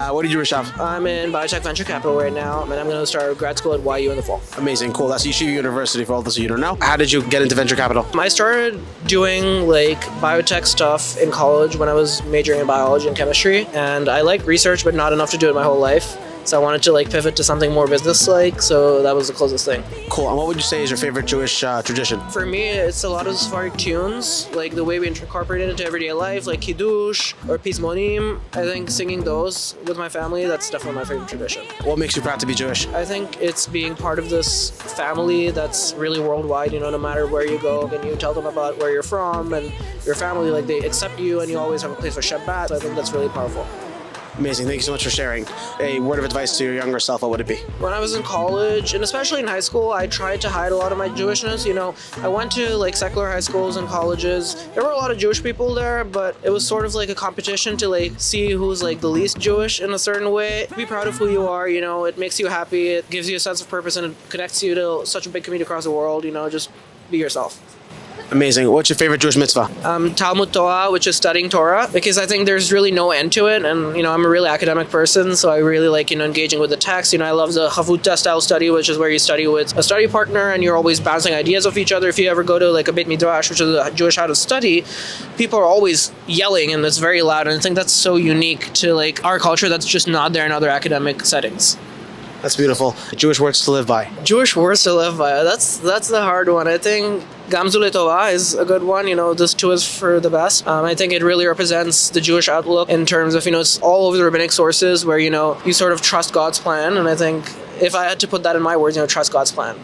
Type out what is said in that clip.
What did you, Rashav? I'm in biotech venture capital right now, and I'm going to start grad school at YU in the fall. Amazing, cool. That's Yeshiva University for all those of you who don't know. How did you get into venture capital? I started doing biotech stuff in college when I was majoring in biology and chemistry, and I liked research, but not enough to do it my whole life. So I wanted to pivot to something more business-like, so that was the closest thing. Cool. And what would you say is your favorite Jewish tradition? For me, it's a lot of Sephardic tunes, like the way we incorporate it into everyday life, like Kiddush or Pizmonim. I think singing those with my family, that's definitely my favorite tradition. What makes you proud to be Jewish? I think it's being part of this family that's really worldwide, no matter where you go, and you tell them about where you're from and your family, they accept you and you always have a place for Shabbat. So I think that's really powerful. Amazing. Thank you so much for sharing. A word of advice to your younger self, what would it be? When I was in college, and especially in high school, I tried to hide a lot of my Jewishness. I went to secular high schools and colleges. There were a lot of Jewish people there, but it was sort of like a competition to see who's the least Jewish in a certain way. Be proud of who you are, it makes you happy, it gives you a sense of purpose, and it connects you to such a big community across the world. Just be yourself. Amazing. What's your favorite Jewish mitzvah? Talmud Torah, which is studying Torah, because I think there's really no end to it. And, I'm a really academic person, so I really like, engaging with the text. I love the Chavruta style study, which is where you study with a study partner and you're always bouncing ideas off each other. If you ever go to a Beit Midrash, which is a Jewish how to study, people are always yelling and it's very loud. And I think that's so unique to our culture that's just not there in other academic settings. That's beautiful. Jewish words to live by. Jewish words to live by. That's the hard one. I think Gamzu Letovah is a good one. This too is for the best. I think it really represents the Jewish outlook in terms of, it's all over the rabbinic sources where, you sort of trust God's plan. And I think if I had to put that in my words, trust God's plan.